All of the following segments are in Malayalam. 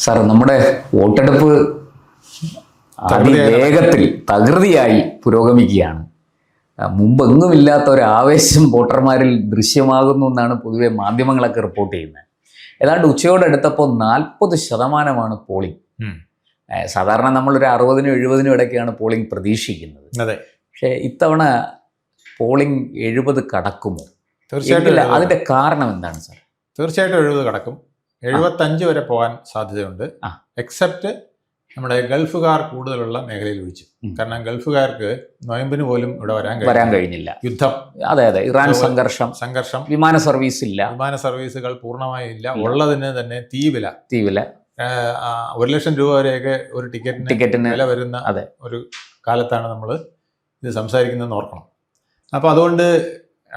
സാർ, നമ്മുടെ വോട്ടെടുപ്പ് അതിവേഗത്തിൽ തകൃതിയായി പുരോഗമിക്കുകയാണ്. മുമ്പെങ്ങുമില്ലാത്ത ഒരു ആവേശം വോട്ടർമാരിൽ ദൃശ്യമാകുന്നു എന്നാണ് പൊതുവെ മാധ്യമങ്ങളൊക്കെ റിപ്പോർട്ട് ചെയ്യുന്നത്. ഏതാണ്ട് ഉച്ചയോടടുത്തപ്പോൾ 40% പോളിംഗ്. സാധാരണ നമ്മളൊരു 60-നും 70-നും ഇടയ്ക്കാണ് പോളിംഗ് പ്രതീക്ഷിക്കുന്നത്. അതെ, പക്ഷേ ഇത്തവണ പോളിംഗ് 70 കടക്കുമോ? തീർച്ചയായിട്ടും. അതിന്റെ കാരണം എന്താണ് സാർ? തീർച്ചയായിട്ടും 70 കടക്കും. 75 വരെ പോകാൻ സാധ്യതയുണ്ട്. എക്സെപ്റ്റ് നമ്മുടെ ഗൾഫുകാർ കൂടുതലുള്ള മേഖലയിൽ ഒഴിച്ചു. കാരണം ഗൾഫുകാർക്ക് നോയമ്പിന് പോലും ഇവിടെ വരാൻ കഴിഞ്ഞില്ല. യുദ്ധം, അതെ, ഇറാൻ സംഘർഷം, വിമാന സർവീസ് ഇല്ല, വിമാന സർവീസുകൾ പൂർണ്ണമായും ഇല്ല. ഉള്ളതിന് തന്നെ തീവില 1,00,000 രൂപ വരെയൊക്കെ ഒരു ടിക്കറ്റിന് വില വരുന്ന ഒരു കാലത്താണ് നമ്മൾ ഇത് സംസാരിക്കുന്നതെന്ന് ഓർക്കണം. അപ്പോൾ അതുകൊണ്ട്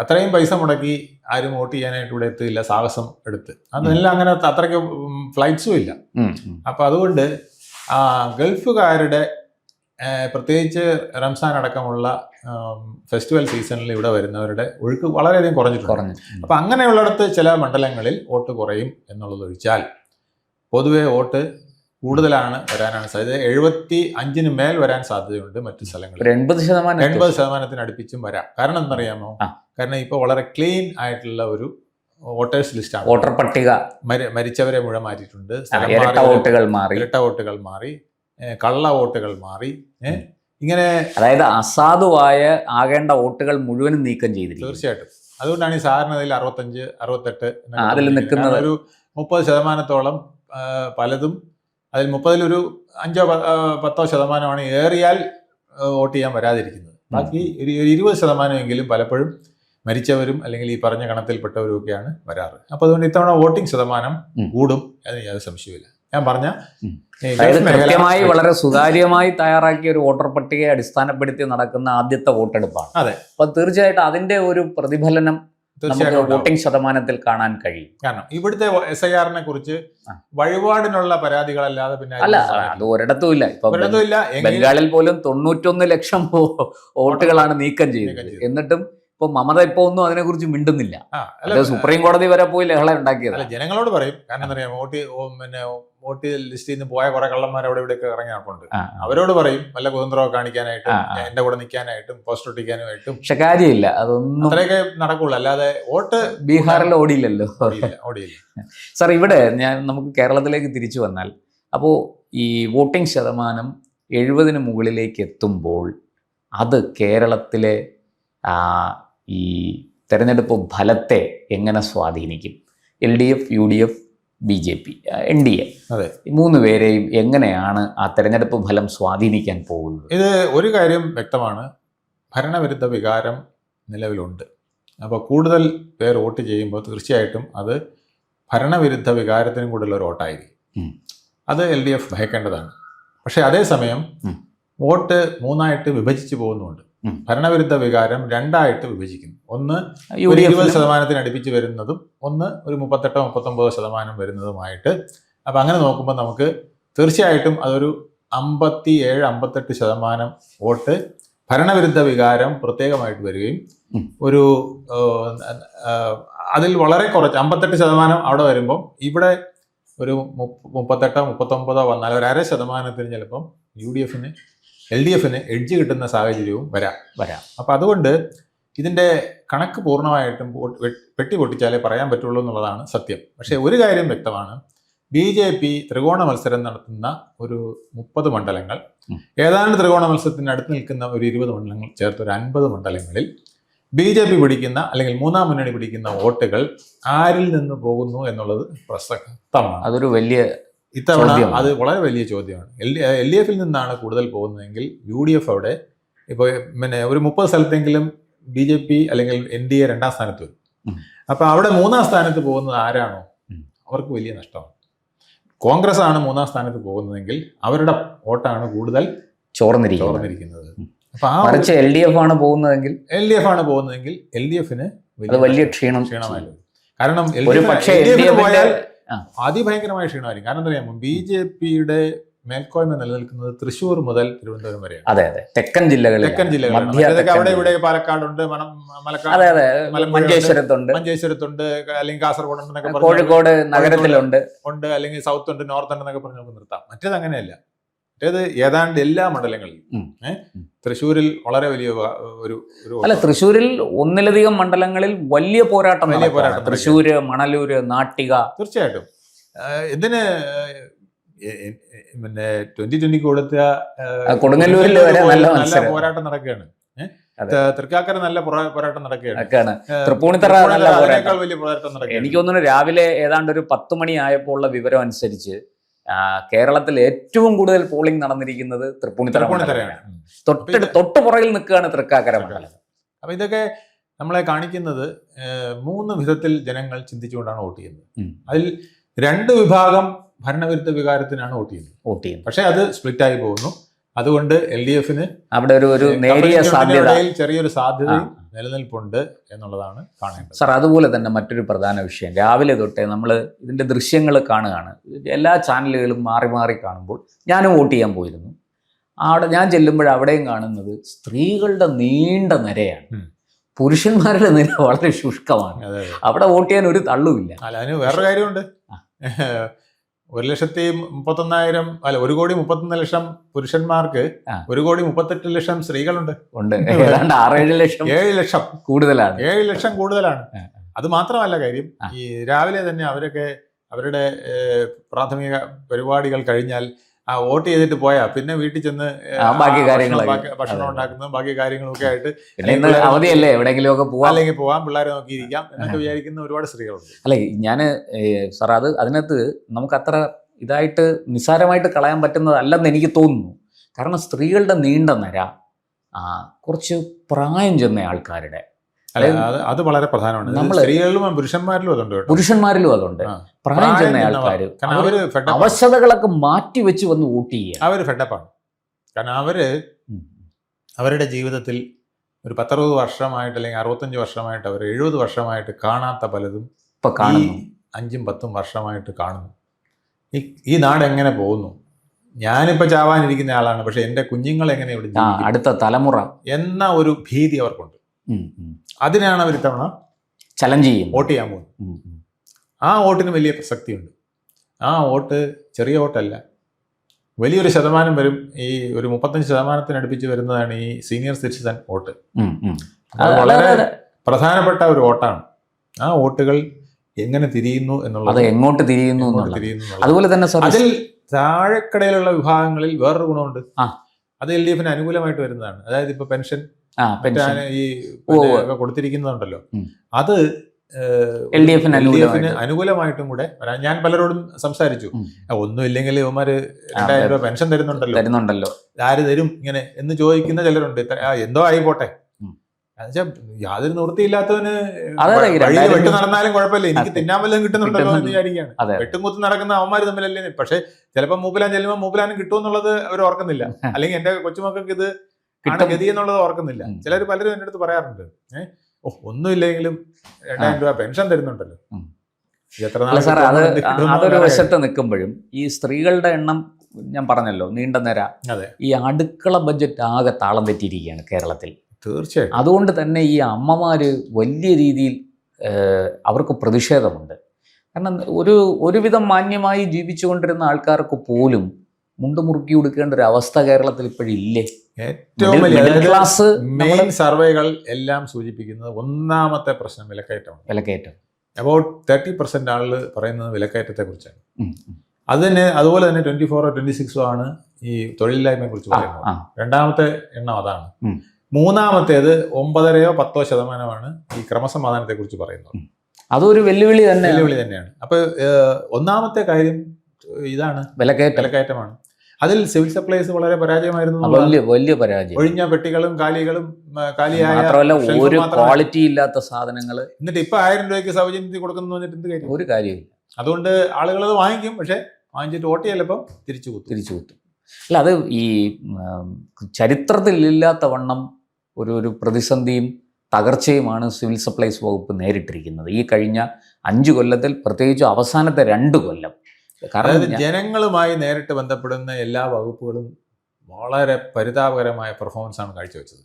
അത്രയും പൈസ മുടക്കി ആരും വോട്ട് ചെയ്യാനായിട്ട് ഇവിടെ എത്തില്ല, സാഹസം എടുത്ത്. അതെല്ലാം അങ്ങനെ അത്രയ്ക്ക് ഫ്ലൈറ്റ്സും ഇല്ല. അപ്പോൾ അതുകൊണ്ട് ഗൾഫുകാരുടെ പ്രത്യേകിച്ച് റംസാൻ അടക്കമുള്ള ഫെസ്റ്റിവൽ സീസണിൽ ഇവിടെ വരുന്നവരുടെ ഒഴുക്ക് വളരെയധികം കുറഞ്ഞിട്ടുണ്ട്. അപ്പം അങ്ങനെയുള്ളിടത്ത് ചില മണ്ഡലങ്ങളിൽ വോട്ട് കുറയും എന്നുള്ളതൊഴിച്ചാൽ പൊതുവെ വോട്ട് കൂടുതലാണ് വരാനാണ് സാധ്യത. 75-ന് മേൽ വരാൻ സാധ്യതയുണ്ട്. മറ്റു സ്ഥലങ്ങളിൽ 80% അടുപ്പിച്ചും വരാം. കാരണം എന്തറിയാമോ? കാരണം ഇപ്പോൾ വളരെ ക്ലീൻ ആയിട്ടുള്ള ഒരു വോട്ടേഴ്സ് ലിസ്റ്റാണ്. വോട്ടർ പട്ടിക മരിച്ചവരെ മുഴുവൻ മാറ്റിയിട്ടുണ്ട്. ഇരട്ട വോട്ടുകൾ മാറി, കള്ള വോട്ടുകൾ മാറി. ഇങ്ങനെ അതായത് അസാധുവായ ആകേണ്ട വോട്ടുകൾ മുഴുവനും നീക്കം ചെയ്തിരിക്കും. തീർച്ചയായിട്ടും. അതുകൊണ്ടാണ് ഈ സാധാരണയിൽ 65, 68 അതിൽ നിൽക്കുന്നത്. ഒരു 30% പലതും അതിൽ 30-ൽ 5-10% ഏറിയാൽ വോട്ട് ചെയ്യാൻ വരാതിരിക്കുന്നത്. ബാക്കി ഒരു 20% പലപ്പോഴും മരിച്ചവരും അല്ലെങ്കിൽ ഈ പറഞ്ഞ ഗണത്തിൽപ്പെട്ടവരും ഒക്കെയാണ് വരാറ്. അപ്പോൾ അതുകൊണ്ട് ഇത്തവണ വോട്ടിംഗ് ശതമാനം കൂടും, അതിന് യാതൊരു സംശയമില്ല. ഞാൻ പറഞ്ഞ കൃത്യമായി വളരെ സുതാര്യമായി തയ്യാറാക്കിയ ഒരു വോട്ടർ പട്ടികയെ അടിസ്ഥാനപ്പെടുത്തി നടക്കുന്ന ആദ്യത്തെ വോട്ടെടുപ്പാണ്. അതെ, അപ്പൊ തീർച്ചയായിട്ടും അതിന്റെ ഒരു പ്രതിഫലനം വോട്ടിംഗ് ശതമാനത്തിൽ കാണാൻ കഴിയും. കാരണം ഇവിടുത്തെ SIR-നെ കുറിച്ച് വഴിപാടിനുള്ള പരാതികളല്ലാതെ പിന്നെ അല്ല, അത് ഒരിടത്തും ഇല്ല. ഇപ്പൊ ബംഗാളിൽ പോലും 91 ലക്ഷം വോട്ടുകളാണ് നീക്കം ചെയ്തത്. എന്നിട്ടും ഇപ്പൊ മമത ഇപ്പൊ ഒന്നും അതിനെ കുറിച്ച് മിണ്ടുന്നില്ല. സുപ്രീം കോടതി വരെ പോയി ലഹള ഉണ്ടാക്കിയത്. അല്ല, ജനങ്ങളോട് പറയും. കാരണം എന്താ പറയാ, വോട്ട് ലിസ്റ്റിൽ നിന്ന് പോയ കുറെ കള്ളന്മാർ അവിടെ ഇവിടെയൊക്കെ ഇറങ്ങിയിട്ടുണ്ട്. അവരോട് പറയും വല്ല കുതന്ത്രമോ കാണിക്കാനായിട്ടും എന്റെ കൂടെ നിൽക്കാനായിട്ടും പോസ്റ്റർ ഒട്ടിക്കാനായിട്ടും. പക്ഷെ കാര്യമില്ല, അതൊന്നും അത്രയൊക്കെ നടക്കുള്ളൂ. അല്ലാതെ വോട്ട് ബീഹാറിൽ ഓടിയില്ലല്ലോ. സാർ, ഇവിടെ നമുക്ക് കേരളത്തിലേക്ക് തിരിച്ചു വന്നാൽ, അപ്പോൾ ഈ വോട്ടിംഗ് ശതമാനം 70-ന് മുകളിലേക്ക് എത്തുമ്പോൾ അത് കേരളത്തിലെ ഈ തെരഞ്ഞെടുപ്പ് ഫലത്തെ എങ്ങനെ സ്വാധീനിക്കും? LDF, UDF, BJP, NDA, ഈ 3 പേരെയും എങ്ങനെയാണ് ആ തെരഞ്ഞെടുപ്പ് ഫലം സ്വാധീനിക്കാൻ പോകുന്നത്? ഇത് ഒരു കാര്യം വ്യക്തമാണ്, ഭരണവിരുദ്ധ വികാരം നിലവിലുണ്ട്. അപ്പോൾ കൂടുതൽ പേർ വോട്ട് ചെയ്യുമ്പോൾ തീർച്ചയായിട്ടും അത് ഭരണവിരുദ്ധ വികാരത്തിനും കൂടുതലുള്ള ഒരു വോട്ടായിരിക്കും. അത് LDF ഭയക്കേണ്ടതാണ്. പക്ഷേ അതേസമയം വോട്ട് 3ആയിട്ട് വിഭജിച്ച് പോകുന്നുണ്ട്. ഭരണവിരുദ്ധ വികാരം 2ആയിട്ട് വിഭജിക്കുന്നു. ഒന്ന് 20% അടുപ്പിച്ച് വരുന്നതും ഒന്ന് ഒരു 38-39% വരുന്നതുമായിട്ട്. അപ്പം അങ്ങനെ നോക്കുമ്പോൾ നമുക്ക് തീർച്ചയായിട്ടും അതൊരു 57-58% വോട്ട് ഭരണവിരുദ്ധ വികാരം പ്രത്യേകമായിട്ട് വരികയും ഒരു അതിൽ വളരെ കുറച്ച് 58% അവിടെ വരുമ്പം ഇവിടെ ഒരു 38-39 വന്നാൽ ഒരു 0.5% ചിലപ്പം LDF-ന് എഡ്ജ് കിട്ടുന്ന സാഹചര്യവും വരാം. അപ്പം അതുകൊണ്ട് ഇതിൻ്റെ കണക്ക് പൂർണ്ണമായിട്ടും പെട്ടി പൊട്ടിച്ചാലേ പറയാൻ പറ്റുള്ളൂ എന്നുള്ളതാണ് സത്യം. പക്ഷേ ഒരു കാര്യം വ്യക്തമാണ്, BJP ത്രികോണ മത്സരം നടത്തുന്ന ഒരു 30 മണ്ഡലങ്ങൾ, ഏതാണ്ട് ത്രികോണ മത്സരത്തിന് അടുത്ത് നിൽക്കുന്ന ഒരു 20 മണ്ഡലങ്ങൾ ചേർത്ത് ഒരു 50 മണ്ഡലങ്ങളിൽ BJP പിടിക്കുന്ന അല്ലെങ്കിൽ 3-ാം മുന്നണി പിടിക്കുന്ന വോട്ടുകൾ ആരിൽ നിന്ന് പോകുന്നു എന്നുള്ളത് പ്രസക്തമാണ്. അതൊരു വലിയ ഇത്തവണ അത് വളരെ വലിയ ചോദ്യമാണ്. LDF-ൽ നിന്നാണ് കൂടുതൽ പോകുന്നതെങ്കിൽ UDF അവിടെ ഇപ്പോൾ ഒരു 30 സ്ഥലത്തെങ്കിലും BJP അല്ലെങ്കിൽ NDA 2-ാം സ്ഥാനത്ത് വരും. അപ്പോൾ അവിടെ 3-ാം സ്ഥാനത്ത് പോകുന്നത് ആരാണോ അവർക്ക് വലിയ നഷ്ടമാണ്. കോൺഗ്രസ് ആണ് 3-ാം സ്ഥാനത്ത് പോകുന്നതെങ്കിൽ അവരുടെ വോട്ടാണ് കൂടുതൽ ചോർന്നിരിക്കുന്നത്. അപ്പോൾ LDF ആണ് പോകുന്നതെങ്കിൽ LDF-ന് വലിയ ക്ഷീണമായിരുന്നു. കാരണം പോയാൽ അതിഭയങ്കരമായ ക്ഷീണമായിരിക്കും. കാരണം എന്താ പറയാമോ, BJP-യുടെ മേൽക്കോയ്മ നിലനിൽക്കുന്നത് തൃശ്ശൂർ മുതൽ തിരുവനന്തപുരം വരെയാണ്. അതെ അതെ, തെക്കൻ ജില്ലകളിൽ അവിടെ ഇവിടെ പാലക്കാടുണ്ട്, മഞ്ചേശ്വരത്തുണ്ട്, അല്ലെങ്കിൽ കാസർഗോഡ്, കോഴിക്കോട് നഗരത്തിലുണ്ട്, അല്ലെങ്കിൽ സൗത്ത് ഉണ്ട്, നോർത്ത് ഉണ്ടെന്നൊക്കെ പറഞ്ഞ് നമുക്ക് നിർത്താം. മറ്റേത് അങ്ങനെയല്ല. മറ്റേത് ഏതാണ്ട് എല്ലാ മണ്ഡലങ്ങളിലും. തൃശ്ശൂരിൽ വളരെ വലിയ ഒരു അല്ല, തൃശ്ശൂരിൽ ഒന്നിലധികം മണ്ഡലങ്ങളിൽ വലിയ പോരാട്ടം. തൃശ്ശൂര്, മണലൂര്, നാട്ടിക. തീർച്ചയായിട്ടും. ഇതിന് പിന്നെ 2020 കൊടുത്ത കൊടുങ്ങല്ലൂരിൽ നല്ല പോരാട്ടം നടക്കുകയാണ്. തൃക്കാക്കര നല്ല പോരാട്ടം നടക്കുകയാണ്. തൃപ്പൂണിത്തറ വലിയ പോരാട്ടം നടക്കുകയാണ്. എനിക്ക് തോന്നുന്നു രാവിലെ ഏതാണ്ട് ഒരു 10 മണി ആയപ്പോൾ ഉള്ള വിവരം അനുസരിച്ച് കേരളത്തിൽ ഏറ്റവും കൂടുതൽ പോളിംഗ് നടന്നിരിക്കുന്നത് തൃപ്പൂണിത്തറയാണ്. തൊട്ട് പുറകിൽ നിൽക്കുകയാണ് തൃക്കാക്കര മണ്ഡലം. അപ്പൊ ഇതൊക്കെ നമ്മളെ കാണിക്കുന്നത് 3 വിധത്തിൽ ജനങ്ങൾ ചിന്തിച്ചുകൊണ്ടാണ് വോട്ട് ചെയ്യുന്നത്. അതിൽ 2 വിഭാഗം ഭരണവിരുദ്ധ വികാരത്തിനാണ് വോട്ട് ചെയ്യുന്നത്. പക്ഷെ അത് സ്പ്ലിറ്റായി പോകുന്നു. അതുകൊണ്ട് LDFന് അവിടെ ഒരു നേരിയ സാധ്യത, ചെറിയൊരു സാധ്യതയും നിലനിൽപ്പുണ്ട് എന്നുള്ളതാണ് കാണേണ്ടത്. സാർ, അതുപോലെ തന്നെ മറ്റൊരു പ്രധാന വിഷയം, രാവിലെ തൊട്ടേ നമ്മൾ ഇതിൻ്റെ ദൃശ്യങ്ങൾ കാണുകയാണ്. എല്ലാ ചാനലുകളും മാറി മാറി കാണുമ്പോൾ ഞാനും വോട്ട് ചെയ്യാൻ പോയിരുന്നു. അവിടെ ഞാൻ ചെല്ലുമ്പോൾ അവിടെയും കാണുന്നത് സ്ത്രീകളുടെ നീണ്ട നിരയാണ്. പുരുഷന്മാരുടെ നിര വളരെ ശുഷ്കമാണ്. അവിടെ വോട്ട് ചെയ്യാൻ ഒരു തള്ളുമില്ല. അല്ല, അതിന് വേറൊരു കാര്യമുണ്ട്. 1,31,000 അല്ല 1,31,00,000 പുരുഷന്മാർക്ക് 1,38,00,000 സ്ത്രീകളുണ്ട്. ഏതാണ്ട് 6-7 ലക്ഷം 7 ലക്ഷം കൂടുതലാണ്. 7 ലക്ഷം കൂടുതലാണ്. അത് മാത്രമല്ല കാര്യം, ഈ രാവിലെ തന്നെ അവരൊക്കെ അവരുടെ പ്രാഥമിക പരിപാടികൾ കഴിഞ്ഞാൽ വോട്ട് ചെയ്തിട്ട് പോയാൽ പിന്നെ വീട്ടിൽ ചെന്ന് ബാക്കി കാര്യങ്ങൾ, ഭക്ഷണം ഉണ്ടാക്കുന്നതും ബാക്കി കാര്യങ്ങളൊക്കെ ആയിട്ട് അവധിയല്ലേ എവിടെയെങ്കിലുമൊക്കെ പോവാം, അല്ലെങ്കിൽ പോവാം, പിള്ളേരെ നോക്കിയിരിക്കാം എന്നൊക്കെ വിചാരിക്കുന്ന ഒരുപാട് സ്ത്രീകളുണ്ട്. അല്ലെ, ഞാൻ സാർ അതിനകത്ത് നമുക്ക് അത്ര ഇതായിട്ട് നിസ്സാരമായിട്ട് കളയാൻ പറ്റുന്നതല്ലെന്ന് എനിക്ക് തോന്നുന്നു. കാരണം സ്ത്രീകളുടെ നീണ്ട നിര കുറച്ച് പ്രായം ചെന്ന ആൾക്കാരുടെ, അത് വളരെ പ്രധാനമാണ്. സ്ത്രീകളിലും പുരുഷന്മാരിലും അതുണ്ട്. പ്രായം ചെന്ന ആൾക്കാർ അവശതകളൊക്കെ മാറ്റി വെച്ച് വന്ന് വോട്ട് ചെയ്യുക. അവര് ഫെഡപ്പാണ്. കാരണം അവരുടെ ജീവിതത്തിൽ ഒരു 10-60 വർഷമായിട്ട്, അല്ലെങ്കിൽ 65 വർഷമായിട്ട്, അവർ 70 വർഷമായിട്ട് കാണാത്ത പലതും ഇപ്പൊ കാണുന്നു. 5-10 വർഷമായിട്ട് കാണുന്നു. ഈ നാട് എങ്ങനെ പോകുന്നു, ഞാനിപ്പോൾ ചാവാനിരിക്കുന്ന ആളാണ്, പക്ഷെ എൻ്റെ കുഞ്ഞുങ്ങൾ എങ്ങനെ ഇവിടെ ജീവിക്കും, അടുത്ത തലമുറ എന്ന ഒരു ഭീതി അവർക്കുണ്ട്. അതിനാണ് അവർ ഇത്തവണ ചലഞ്ച് ചെയ്യും, വോട്ട് ചെയ്യാൻ പോകുന്നത്. ആ വോട്ടിന് വലിയ പ്രസക്തിയുണ്ട്. ആ വോട്ട് ചെറിയ വോട്ടല്ല, വലിയൊരു ശതമാനം വരും. ഈ ഒരു 35% അടുപ്പിച്ച് വരുന്നതാണ് ഈ സീനിയർ സിറ്റിസൺ വോട്ട്. അത് വളരെ പ്രധാനപ്പെട്ട ഒരു വോട്ടാണ്. ആ വോട്ടുകൾ എങ്ങനെ തിരിയുന്നു എന്നുള്ളത്, എങ്ങോട്ട് തിരിയുന്നു അതുപോലെ തന്നെ അതിൽ താഴെക്കടയിലുള്ള വിഭാഗങ്ങളിൽ വേറൊരു ഗുണമുണ്ട്. അത് LDFന് അനുകൂലമായിട്ട് വരുന്നതാണ്. അതായത് ഇപ്പൊ പെൻഷൻ ഈ കൊടുത്തിരിക്കുന്നുണ്ടല്ലോ, അത് LDFന് അനുകൂലമായിട്ടും കൂടെ വരാൻ ഞാൻ പലരോടും സംസാരിച്ചു. ഒന്നുമില്ലെങ്കിൽ ഇവന്മാര് 2000 രൂപ പെൻഷൻ തരുന്നുണ്ടല്ലോ, ആര് തരും ഇങ്ങനെ എന്ന് ചോദിക്കുന്ന ചിലരുണ്ട്. എന്തോ ആയിപ്പോട്ടെ, എന്നുവെച്ചാൽ യാതൊരു നിവൃത്തിയില്ലാത്തവന് വെട്ട് നടന്നാലും കുഴപ്പമില്ല, എനിക്ക് തിന്നാൻ വല്ലതും കിട്ടുന്നുണ്ടല്ലോ എന്ന് വിചാരിക്കുകയാണ്. വെട്ടും കുത്തും നടക്കുന്ന അവന്മാര് തമ്മിലല്ലേ. പക്ഷെ ചിലപ്പോൾ മൂപ്പിലാൻ ചെല്ലുമ്പോൾ മൂപ്പിലാനും കിട്ടുമെന്നുള്ളത് അവർ ഓർക്കുന്നില്ല, അല്ലെങ്കിൽ എന്റെ കൊച്ചുമക്കൾക്ക് ഇത് ഗതി എന്നുള്ളത് ഓർക്കുന്നില്ല. പലരും എൻ്റെ അടുത്ത് പറയാറുണ്ട്, ഒന്നുമില്ലെങ്കിലും 2000 രൂപ പെൻഷൻ തരുന്നുണ്ടല്ലോ. അതൊരു വശത്ത് നിൽക്കുമ്പോഴും ഈ സ്ത്രീകളുടെ എണ്ണം ഞാൻ പറഞ്ഞല്ലോ, നീണ്ട നിര, ഈ അടുക്കള ബഡ്ജറ്റ് ആകെ താളം തെറ്റിയിരിക്കുകയാണ് കേരളത്തിൽ. തീർച്ചയായും. അതുകൊണ്ട് തന്നെ ഈ അമ്മമാര് വലിയ രീതിയിൽ അവർക്ക് പ്രതിഷേധമുണ്ട്. കാരണം ഒരുവിധം മാന്യമായി ജീവിച്ചുകൊണ്ടിരുന്ന ആൾക്കാർക്ക് പോലും മുണ്ട് മുറുക്കി കൊടുക്കേണ്ട ഒരു അവസ്ഥ കേരളത്തിൽ ഇപ്പോഴില്ലേ? ഏറ്റവും വലിയ ക്ലാസ് മെയിൻ സർവേകൾ എല്ലാം സൂചിപ്പിക്കുന്നത് ഒന്നാമത്തെ പ്രശ്നം വിലക്കയറ്റം. അബൌട്ട് 30% ആളുകൾ പറയുന്നത് വിലക്കയറ്റത്തെ കുറിച്ചാണ്. അതുപോലെ തന്നെ 24 or 26 ആണ് ഈ തൊഴിലില്ലായ്മയെ കുറിച്ച് പറയുന്നത്. രണ്ടാമത്തെ എണ്ണം അതാണ്. മൂന്നാമത്തേത് 9-10% ഈ ക്രമസമാധാനത്തെ കുറിച്ച് പറയുന്നത്. അതൊരു വെല്ലുവിളി തന്നെയാണ്. അപ്പൊ ഒന്നാമത്തെ കാര്യം ഇതാണ്, വിലക്കയറ്റമാണ്. അതിൽ സിവിൽ സപ്ലൈസ് വളരെ പരാജയമായിരുന്നു. വലിയ പരാജയം. ഒഴിഞ്ഞ പെട്ടികളും കാലിയായ ഒരു ക്വാളിറ്റി ഇല്ലാത്ത സാധനങ്ങൾ. എന്നിട്ട് ഇപ്പൊ 1000 രൂപയ്ക്ക് സൗജന്യത്തിൽ കൊടുക്കുന്നു പറഞ്ഞിട്ട് എന്ത് കാര്യം? ഒരു കാര്യമില്ല. അതുകൊണ്ട് ആളുകൾ അത് വാങ്ങിക്കും, പക്ഷെ വാങ്ങിച്ചിട്ട് വോട്ട് ചെയ്യലപ്പം തിരിച്ചു കുത്തും. അല്ല, അത് ഈ ചരിത്രത്തിൽ ഇല്ലാത്ത വണ്ണം ഒരു പ്രതിസന്ധിയും തകർച്ചയുമാണ് സിവിൽ സപ്ലൈസ് വകുപ്പ് നേരിട്ടിരിക്കുന്നത്. ഈ കഴിഞ്ഞ 5 കൊല്ലത്തിൽ, പ്രത്യേകിച്ച് അവസാനത്തെ 2 കൊല്ലം അതായത് ജനങ്ങളുമായി നേരിട്ട് ബന്ധപ്പെടുന്ന എല്ലാ വകുപ്പുകളും വളരെ പരിതാപകരമായ പെർഫോമൻസ് ആണ് കാഴ്ചവെച്ചത്.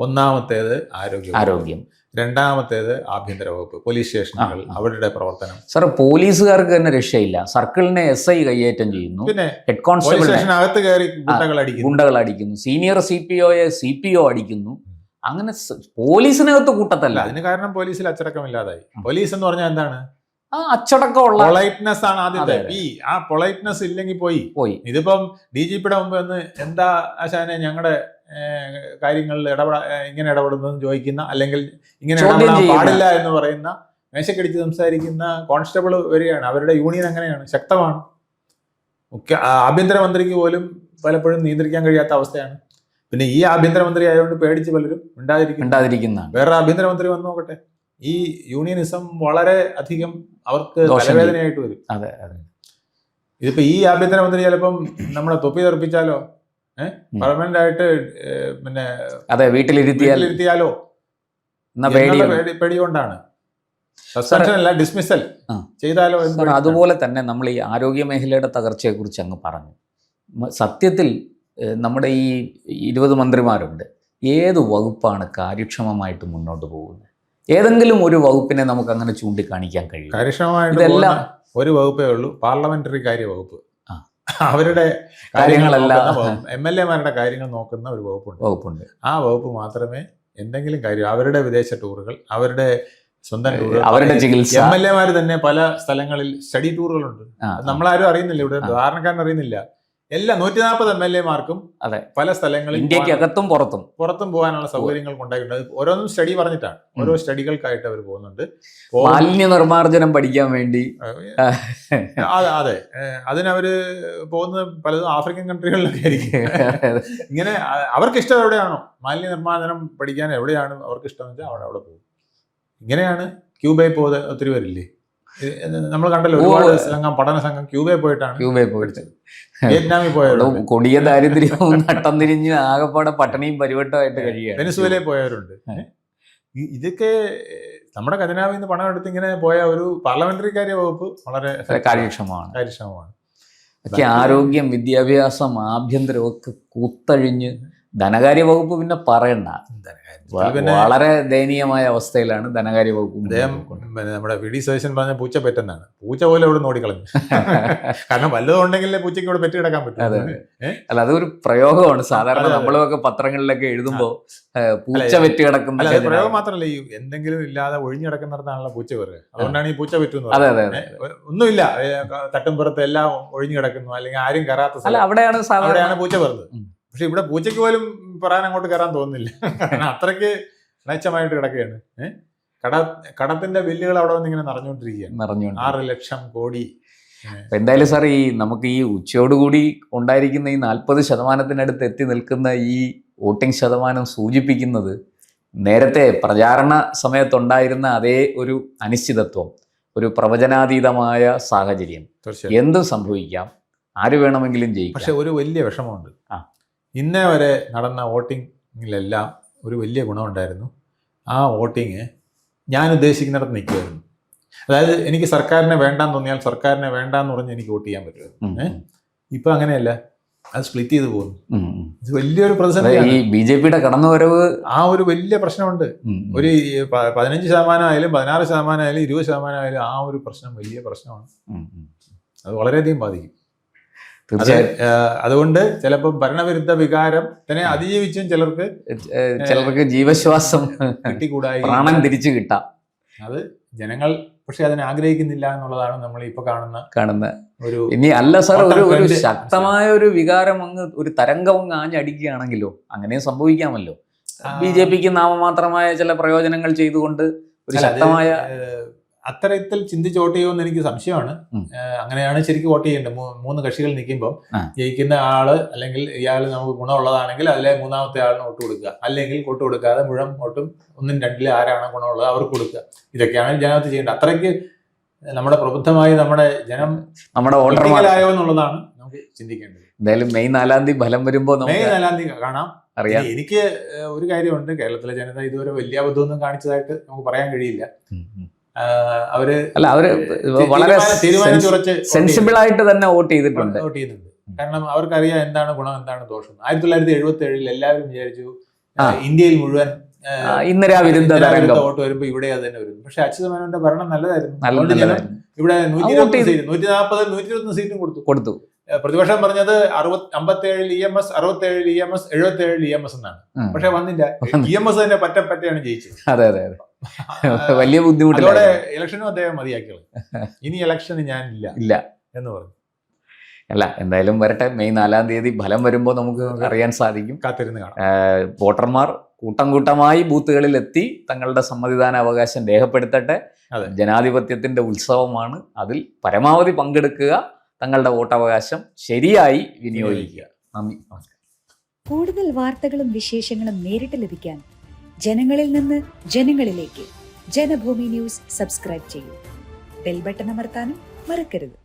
ഒന്നാമത്തേത് ആരോഗ്യം, രണ്ടാമത്തേത് ആഭ്യന്തര വകുപ്പ്, പോലീസ് സ്റ്റേഷനുകൾ, അവരുടെ പ്രവർത്തനം. സാർ, പോലീസുകാർക്ക് തന്നെ രക്ഷയില്ല. സർക്കിളിനെ SI കയ്യേറ്റം ചെയ്യുന്നു, പിന്നെ ഹെഡ് കോൺസ്റ്റബിൾ സ്റ്റേഷനകത്ത് കയറി ഗുണ്ടകൾ അടിക്കുന്നു, സീനിയർ CPOയെ CPO അടിക്കുന്നു. അങ്ങനെ പോലീസിനകത്ത് കൂട്ടത്തല്ല. അതിന് കാരണം പോലീസിൽ അച്ചടക്കമില്ലാതായി. പോലീസ് എന്ന് പറഞ്ഞാൽ എന്താണ്? അച്ചടക്കമുള്ള പൊളൈറ്റ്നെസ് ആണ് ആദ്യത്തെ. ആ പൊളൈറ്റ്നെസ് ഇല്ലെങ്കിൽ പോയി. ഇതിപ്പം DGPയുടെ മുമ്പ് എന്ന് എന്താ ആശാനെ ഞങ്ങളുടെ കാര്യങ്ങളിൽ ഇങ്ങനെ ഇടപെടുന്നതെന്ന് ചോദിക്കുന്ന, അല്ലെങ്കിൽ ഇങ്ങനെ ഇടപെടാൻ പാടില്ല എന്ന് പറയുന്ന, മേശക്കടിച്ച് സംസാരിക്കുന്ന കോൺസ്റ്റബിൾ വരികയാണ്. അവരുടെ യൂണിയൻ അങ്ങനെയാണ്, ശക്തമാണ്. ആഭ്യന്തരമന്ത്രിക്ക് പോലും പലപ്പോഴും നിയന്ത്രിക്കാൻ കഴിയാത്ത അവസ്ഥയാണ്. പിന്നെ ഈ ആഭ്യന്തരമന്ത്രി ആയതുകൊണ്ട് പേടിച്ച് പലരും ഉണ്ടാതിരിക്കുന്ന വേറെ ആഭ്യന്തരമന്ത്രി വന്നു നോക്കട്ടെ, ഈ യൂണിയനിസം വളരെ അധികം അവർക്ക് തലവേദനയായിട്ട് വരും. ഇതിപ്പോ ഈ ആഭ്യന്തരമന്ത്രി ചിലപ്പം നമ്മളെ തൊപ്പി തെറിപ്പിച്ചാലോ, പെർമനന്റ് ആയിട്ട് പിന്നെ വീട്ടിലിരുത്തിയാലോ പേടി കൊണ്ടാണ്. സസ്പെൻഷൻ അല്ല, ഡിസ്മിസൽ ചെയ്താലോ. അതുപോലെ തന്നെ നമ്മൾ ഈ ആരോഗ്യ മേഖലയുടെ തകർച്ചയെ കുറിച്ച് അങ്ങ് പറഞ്ഞു. സത്യത്തിൽ നമ്മുടെ ഈ 20 മന്ത്രിമാരുണ്ട്. ഏത് വകുപ്പാണ് കാര്യക്ഷമമായിട്ട് മുന്നോട്ട് പോകുന്നത്? ഏതെങ്കിലും ഒരു വകുപ്പിനെ നമുക്ക് അങ്ങനെ ചൂണ്ടിക്കാണിക്കാൻ കഴിയും? കാര്യക്ഷമമായിട്ട് ഒരു വകുപ്പേ ഉള്ളൂ, പാർലമെന്ററി കാര്യ വകുപ്പ്. അവരുടെ കാര്യങ്ങളെല്ലാം MLA-മാരുടെ കാര്യങ്ങൾ നോക്കുന്ന ഒരു വകുപ്പുണ്ട്. ആ വകുപ്പ് മാത്രമേ എന്തെങ്കിലും കാര്യം, അവരുടെ വിദേശ ടൂറുകൾ, അവരുടെ സ്വന്തം ടൂറുകൾ, അവരുടെ ചികിത്സ. MLA-മാര് തന്നെ പല സ്ഥലങ്ങളിൽ സ്റ്റഡി ടൂറുകളുണ്ട്. നമ്മളാരും അറിയുന്നില്ല, ഇവിടെ ധാരണക്കാരൻ അറിയുന്നില്ല. എല്ലാ 140 MLA-മാർക്കും പല സ്ഥലങ്ങളിൽ ഇന്ത്യക്കകത്തും പുറത്തും പോകാനുള്ള സൗകര്യങ്ങൾ ഉണ്ടായിട്ടുണ്ട്. ഓരോന്നും സ്റ്റഡി പറഞ്ഞിട്ടാണ്, ഓരോ സ്റ്റഡികൾക്കായിട്ട് അവർ പോകുന്നുണ്ട്. മാലിന്യ നിർമ്മാർജ്ജനം പഠിക്കാൻ വേണ്ടി. അതെ, അതിനവര് പോകുന്നത് പലതും ആഫ്രിക്കൻ കൺട്രികളിലൊക്കെ ആയിരിക്കും. ഇങ്ങനെ അവർക്ക് ഇഷ്ടം എവിടെയാണോ, മാലിന്യ നിർമ്മാർജ്ജനം പഠിക്കാൻ എവിടെയാണ് അവർക്ക് ഇഷ്ടം വെച്ചാൽ അവിടെ പോകും. ഇങ്ങനെയാണ് ക്യൂബയിൽ പോകുന്നത്. ഒത്തിരി പേരില്ലേ, നമ്മൾ കണ്ടല്ലോ, ഒരുപാട് പഠന സംഘം ക്യൂബയിൽ പോയിട്ട് വിയറ്റ്നാമിൽ പോയവരുണ്ട്, കൊടിയ ദാരിദ്ര്യവും നട്ടം തിരിഞ്ഞ് ആകെപ്പാടെ പട്ടിണിയും പരിവട്ടമായിട്ട് കഴിയുകയാണ്. വെനസ്വേലയിൽ പോയവരുണ്ട്. ഇതൊക്കെ നമ്മുടെ ഖജനാവിൽ നിന്ന് പണം എടുത്ത് ഇങ്ങനെ പോയ ഒരു പാർലമെന്ററി കാര്യ വകുപ്പ് വളരെ കാര്യക്ഷമമാണ്. ആരോഗ്യം, വിദ്യാഭ്യാസം, ആഭ്യന്തരമൊക്കെ കൂത്തഴിഞ്ഞ് ധനകാര്യ വകുപ്പ് പിന്നെ പറയണ്ട, വളരെ ദയനീയമായ അവസ്ഥയിലാണ് ധനകാര്യ വകുപ്പ്. നമ്മുടെ VD സതീശൻ പറഞ്ഞ പൂച്ച പെറ്റെന്നാണ്. പൂച്ച പോലെ ഇവിടെ നോടിക്കളഞ്ഞു. കാരണം വല്ലതും ഉണ്ടെങ്കിലേ പൂച്ചയ്ക്ക് ഇവിടെ പെറ്റ് കിടക്കാൻ പറ്റും. അല്ല, അതൊരു പ്രയോഗമാണ്. സാധാരണ നമ്മളൊക്കെ പത്രങ്ങളിലൊക്കെ എഴുതുമ്പോ പൂച്ച പെറ്റ് കിടക്കുന്ന പ്രയോഗം മാത്രമല്ല, ഈ എന്തെങ്കിലും ഇല്ലാതെ ഒഴിഞ്ഞു കിടക്കുന്നിടത്താണല്ലോ പൂച്ച പറയുക. അതുകൊണ്ടാണ് ഈ പൂച്ച പെറ്റുന്നത്. ഒന്നുമില്ല, തട്ടുംപുറത്ത് എല്ലാം ഒഴിഞ്ഞു കിടക്കുന്നു, അല്ലെങ്കിൽ ആരും കയറാത്ത സ്ഥലം, അവിടെയാണ് പൂച്ച പറയുന്നത്. പക്ഷെ ഇവിടെ പൂച്ചയ്ക്ക് പോലും പറയാൻ അങ്ങോട്ട് കയറാൻ തോന്നുന്നില്ല. അത്രയ്ക്ക് മെച്ചമായിട്ട് കിടക്കുകയാണ്. കടത്തിന്റെ ബില്ലുകൾ അവിടെ വന്ന് ഇങ്ങനെ നിറഞ്ഞുകൊണ്ടിരിക്കുകയാണ്. 6 ലക്ഷം കോടി. എന്തായാലും സാർ, ഈ നമുക്ക് ഈ ഉച്ചയോടുകൂടി ഉണ്ടായിരിക്കുന്ന ഈ 40% എത്തി നിൽക്കുന്ന ഈ വോട്ടിംഗ് ശതമാനം സൂചിപ്പിക്കുന്നത് നേരത്തെ പ്രചാരണ സമയത്തുണ്ടായിരുന്ന അതേ ഒരു അനിശ്ചിതത്വം, ഒരു പ്രവചനാതീതമായ സാഹചര്യം. എന്തും സംഭവിക്കാം, ആര് വേണമെങ്കിലും ജയിക്കാം. പക്ഷെ ഒരു വലിയ വിഷമമുണ്ട്. ഇന്നേ വരെ നടന്ന വോട്ടിങ്ങിലെല്ലാം ഒരു വലിയ ഗുണമുണ്ടായിരുന്നു. ആ വോട്ടിങ് ഞാൻ ഉദ്ദേശിക്കുന്നിടത്ത് നിൽക്കുമായിരുന്നു. അതായത് എനിക്ക് സർക്കാരിനെ വേണ്ടാന്ന് തോന്നിയാൽ സർക്കാരിനെ വേണ്ടാന്ന് പറഞ്ഞ് എനിക്ക് വോട്ട് ചെയ്യാൻ പറ്റുമായിരുന്നു. ഇപ്പൊ അങ്ങനെയല്ല, അത് സ്പ്ലിറ്റ് ചെയ്ത് പോകുന്നു. ഇത് വലിയൊരു പ്രതിസന്ധിയാണ്. ഈ BJPയുടെ കടന്നുവരവ് ആ ഒരു വലിയ പ്രശ്നമുണ്ട്. ഒരു 15% ആയാലും 16% ആയാലും 20% ആയാലും ആ ഒരു പ്രശ്നം വലിയ പ്രശ്നമാണ്. അത് വളരെയധികം ബാധിക്കും. അതുകൊണ്ട് ചിലപ്പോൾ ഭരണവിരുദ്ധ വികാരം തന്നെ അതിജീവിച്ചും ചിലർക്ക് ജീവശ്വാസം കിട്ടിക്കൂടായി, പ്രാണൻ തിരിച്ചു കിട്ടാം. അത് ജനങ്ങൾ പക്ഷെ അതിനെ ആഗ്രഹിക്കുന്നില്ല എന്നുള്ളതാണ് നമ്മൾ ഇപ്പൊ കാണുന്ന ഒരു. ഇനി അല്ല സാർ, ഒരു ശക്തമായ ഒരു വികാരം അങ്ങ് ഒരു തരംഗം അങ്ങ് ആഞ്ഞടിക്കുകയാണെങ്കിലോ അങ്ങനെ സംഭവിക്കാമല്ലോ. BJPക്ക് നാമമാത്രമായ ചില പ്രയോജനങ്ങൾ ചെയ്തുകൊണ്ട് ഒരു ശക്തമായ അത്തരത്തിൽ ചിന്തിച്ച് വോട്ട് ചെയ്യുമെന്ന് എനിക്ക് സംശയമാണ്. അങ്ങനെയാണ് ശരിക്കും വോട്ട് ചെയ്യേണ്ടത്. 3 കക്ഷികൾ നിൽക്കുമ്പോൾ ജയിക്കുന്ന ആള് അല്ലെങ്കിൽ ഇയാൾ നമുക്ക് ഗുണമുള്ളതാണെങ്കിൽ അതിലെ മൂന്നാമത്തെ ആളിന് വോട്ട് കൊടുക്കുക, അല്ലെങ്കിൽ വോട്ട് കൊടുക്കാതെ മുഴുവൻ വോട്ടും 1, 2 ആരാണ് ഗുണമുള്ളത് അവർക്ക് കൊടുക്കുക. ഇതൊക്കെയാണ് ജനത്തിൽ ചെയ്യേണ്ടത്. അത്രയ്ക്ക് നമ്മുടെ പ്രബുദ്ധമായി നമ്മുടെ വോട്ടർമാരായോ എന്നുള്ളതാണ് നമുക്ക് ചിന്തിക്കേണ്ടത്. എന്തായാലും മെയ് 4-ാം തീയതി ഫലം വരുമ്പോൾ മെയ് 4-ാം തീയതി കാണാം. അറിയാം. എനിക്ക് ഒരു കാര്യമുണ്ട്, കേരളത്തിലെ ജനത ഇതുവരെ വലിയ അബദ്ധമൊന്നും കാണിച്ചതായിട്ട് നമുക്ക് പറയാൻ കഴിയില്ല. അവര് വളരെ തീരുമാനിച്ചുറച്ച് സെൻസിബിൾ ആയിട്ട് തന്നെ വോട്ട് ചെയ്തിട്ടുണ്ട്. കാരണം അവർക്കറിയാം എന്താണ് ഗുണം എന്താണ് ദോഷം. 1977 എല്ലാവരും വിചാരിച്ചു ഇന്ത്യയിൽ മുഴുവൻ വോട്ട് വരുമ്പോ ഇവിടെ അത് തന്നെ വരുന്നു. പക്ഷെ അച്യുത മേനോന്റെ ഭരണം നല്ലതായിരുന്നു. ഇവിടെ 140-121 സീറ്റും കൊടുത്തു. പ്രതിപക്ഷം പറഞ്ഞത് 57 EMS, 67 EMS, 77 EMS എന്നാണ്. പക്ഷെ വന്നില്ല. EMS തന്നെ പറ്റയാണ് ജയിച്ചത്. വലിയ ബുദ്ധിമുട്ട്. അതോടെ ഇലക്ഷനും അദ്ദേഹം മതിയാക്കിയത്. ഇനി ഇലക്ഷന് ഇല്ല എന്ന് പറഞ്ഞു. അല്ല, എന്തായാലും വരട്ടെ. മെയ് 4-ാം തീയതി ഫലം വരുമ്പോൾ നമുക്ക് അറിയാൻ സാധിക്കും. കാത്തിരുന്ന് കാണാം. വോട്ടർമാർ കൂട്ടമായി ബൂത്തുകളിൽ എത്തി തങ്ങളുടെ സമ്മതിദാന അവകാശം രേഖപ്പെടുത്തട്ടെ. ജനാധിപത്യത്തിന്റെ ഉത്സവമാണ്. അതിൽ പരമാവധി പങ്കെടുക്കുക, തങ്ങളുടെ വോട്ടവകാശം ശരിയായി വിനിയോഗിക്കുക. നന്ദി, നമസ്കാരം. കൂടുതൽ വാർത്തകളും വിശേഷങ്ങളും നേരിട്ട് ലഭിക്കാൻ ജനങ്ങളിൽ നിന്ന് ജനങ്ങളിലേക്ക് ജനഭൂമി ന്യൂസ് സബ്സ്ക്രൈബ് ചെയ്യൂ. ബെൽ ബട്ടൺ അമർത്താനും മറക്കരുത്.